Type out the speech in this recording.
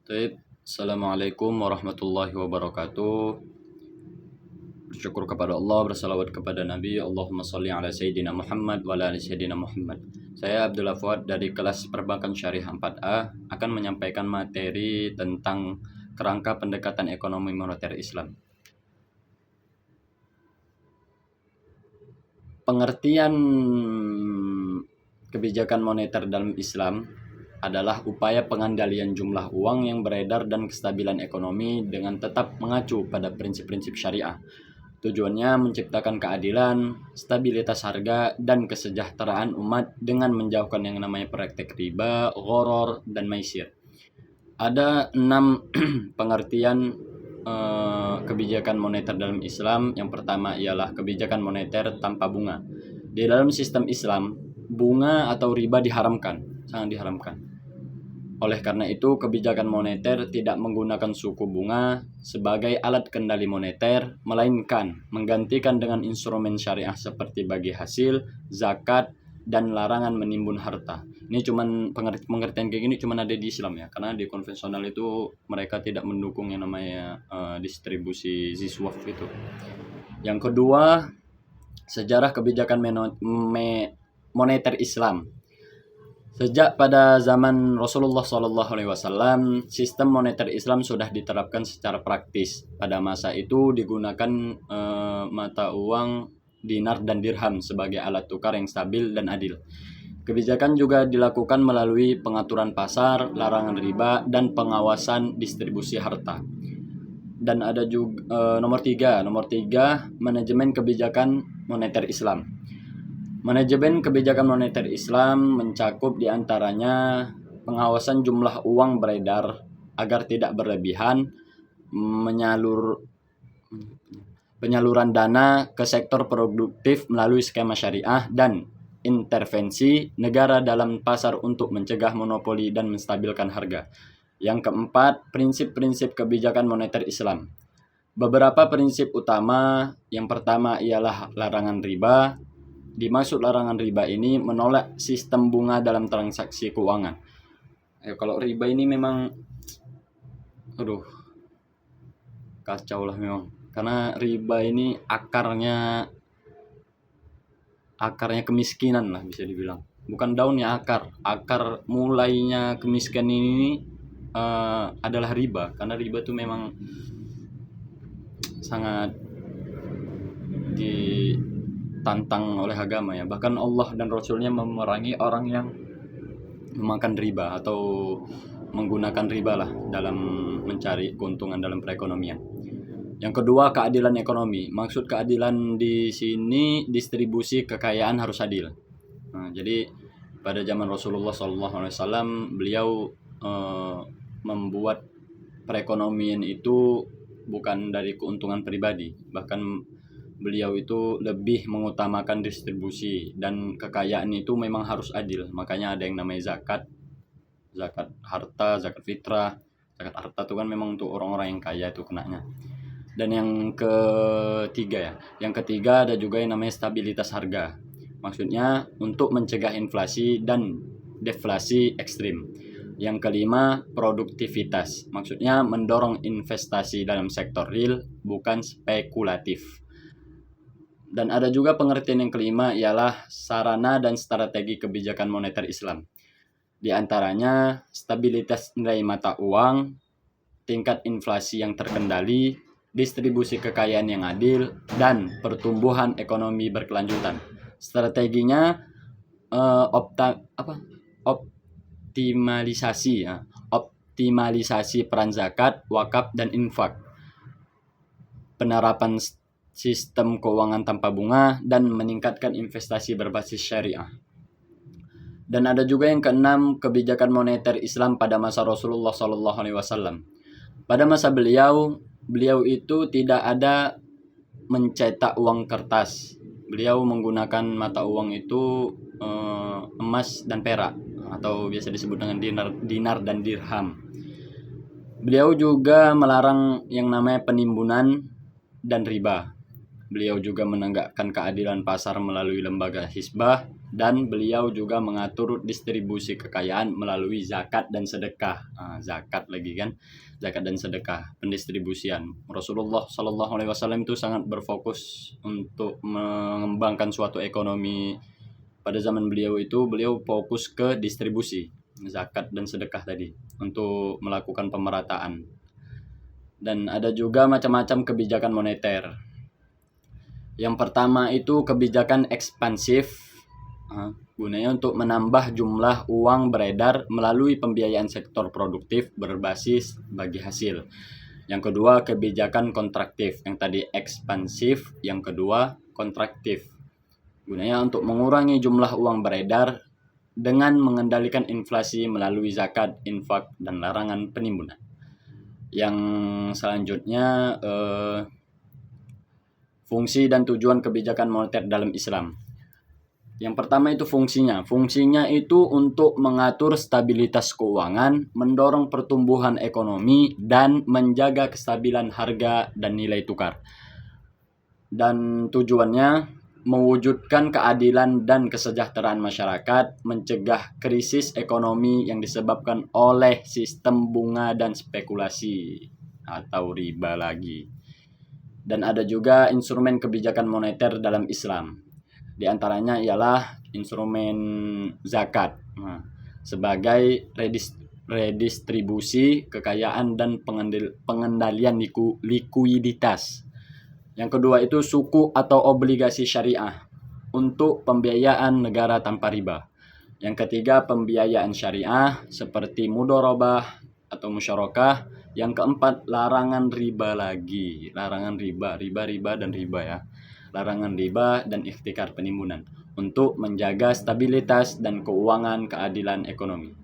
Baik, Assalamualaikum warahmatullahi wabarakatuh. Bersyukur kepada Allah, bersalawat kepada Nabi. Allahumma salli ala Sayyidina Muhammad wa ala ali Sayyidina Muhammad. Saya Abdullah Fuad dari kelas Perbankan Syariah 4A akan menyampaikan materi tentang kerangka pendekatan ekonomi moneter Islam. Pengertian kebijakan moneter dalam Islam adalah upaya pengendalian jumlah uang yang beredar dan kestabilan ekonomi dengan tetap mengacu pada prinsip-prinsip syariah. Tujuannya menciptakan keadilan, stabilitas harga, dan kesejahteraan umat dengan menjauhkan yang namanya praktek riba, gharar, dan maisir. Ada 6 pengertian kebijakan moneter dalam Islam. Yang pertama ialah kebijakan moneter tanpa bunga. Di dalam sistem Islam, bunga atau riba diharamkan, sangat diharamkan. Oleh karena itu, kebijakan moneter tidak menggunakan suku bunga sebagai alat kendali moneter, melainkan menggantikan dengan instrumen syariah seperti bagi hasil, zakat, dan larangan menimbun harta. Ini cuman pengertian kayak gini cuman ada di Islam ya, karena di konvensional itu mereka tidak mendukung yang namanya distribusi ziswaf itu. Yang kedua, sejarah kebijakan moneter Islam. Sejak pada zaman Rasulullah SAW, sistem moneter Islam sudah diterapkan secara praktis. Pada masa itu digunakan mata uang dinar dan dirham sebagai alat tukar yang stabil dan adil. Kebijakan juga dilakukan melalui pengaturan pasar, larangan riba, dan pengawasan distribusi harta. Dan ada juga nomor tiga, manajemen kebijakan moneter Islam. Manajemen kebijakan moneter Islam mencakup diantaranya pengawasan jumlah uang beredar agar tidak berlebihan, penyaluran dana ke sektor produktif melalui skema syariah, dan intervensi negara dalam pasar untuk mencegah monopoli dan menstabilkan harga. Yang keempat, prinsip-prinsip kebijakan moneter Islam. Beberapa prinsip utama, yang pertama ialah larangan riba. Dimaksud larangan riba ini menolak sistem bunga dalam transaksi keuangan. Kalau riba ini memang kacau lah memang. Karena riba ini akarnya kemiskinan lah bisa dibilang. Bukan daunnya, akar mulainya kemiskinan ini adalah riba. Karena riba itu memang sangat ditantang oleh agama ya. Bahkan Allah dan Rasulnya memerangi orang yang memakan riba atau menggunakan riba lah dalam mencari keuntungan dalam perekonomian. Yang kedua, keadilan ekonomi. Maksud keadilan di sini distribusi kekayaan harus adil. Jadi pada zaman Rasulullah SAW beliau membuat perekonomian itu bukan dari keuntungan pribadi, bahkan beliau itu lebih mengutamakan distribusi, dan kekayaan itu memang harus adil. Makanya ada yang namanya zakat harta, zakat fitrah. Zakat harta itu kan memang untuk orang-orang yang kaya itu kenanya. Dan yang ketiga ada juga yang namanya stabilitas harga. Maksudnya untuk mencegah inflasi dan deflasi ekstrim. Yang kelima, produktivitas. Maksudnya mendorong investasi dalam sektor real, bukan spekulatif. Dan ada juga pengertian yang kelima ialah sarana dan strategi kebijakan moneter Islam. Di antaranya stabilitas nilai mata uang, tingkat inflasi yang terkendali, distribusi kekayaan yang adil, dan pertumbuhan ekonomi berkelanjutan. Strateginya optimalisasi peran zakat, wakaf, dan infak, penerapan sistem keuangan tanpa bunga, dan meningkatkan investasi berbasis syariah. Dan ada juga yang keenam, kebijakan moneter Islam pada masa Rasulullah SAW. Pada masa beliau itu tidak ada mencetak uang kertas. Beliau menggunakan mata uang itu emas dan perak, atau biasa disebut dengan dinar dan dirham. Beliau juga melarang yang namanya penimbunan dan riba. Beliau juga menegakkan keadilan pasar melalui lembaga hisbah, dan beliau juga mengatur distribusi kekayaan melalui zakat dan sedekah. Zakat lagi kan, zakat dan sedekah, pendistribusian. Rasulullah Shallallahu Alaihi Wasallam itu sangat berfokus untuk mengembangkan suatu ekonomi. Pada zaman beliau itu beliau fokus ke distribusi zakat dan sedekah tadi untuk melakukan pemerataan. Dan ada juga macam-macam kebijakan moneter. Yang pertama itu kebijakan ekspansif, gunanya untuk menambah jumlah uang beredar melalui pembiayaan sektor produktif berbasis bagi hasil. Yang kedua kebijakan kontraktif, yang tadi ekspansif, yang kedua kontraktif. Gunanya untuk mengurangi jumlah uang beredar dengan mengendalikan inflasi melalui zakat, infak, dan larangan penimbunan. Yang selanjutnya fungsi dan tujuan kebijakan moneter dalam Islam. Yang pertama itu fungsinya. Fungsinya itu untuk mengatur stabilitas keuangan, mendorong pertumbuhan ekonomi, dan menjaga kestabilan harga dan nilai tukar. Dan tujuannya mewujudkan keadilan dan kesejahteraan masyarakat, mencegah krisis ekonomi yang disebabkan oleh sistem bunga dan spekulasi atau riba lagi. Dan ada juga instrumen kebijakan moneter dalam Islam. Di antaranya ialah instrumen zakat sebagai redistribusi kekayaan dan pengendalian likuiditas. Yang kedua itu suku atau obligasi syariah untuk pembiayaan negara tanpa riba. Yang ketiga pembiayaan syariah seperti mudharabah atau musyarakah. Yang keempat larangan riba lagi. Larangan riba dan riba ya. Larangan riba dan ikhtikar penimbunan untuk menjaga stabilitas dan keuangan keadilan ekonomi.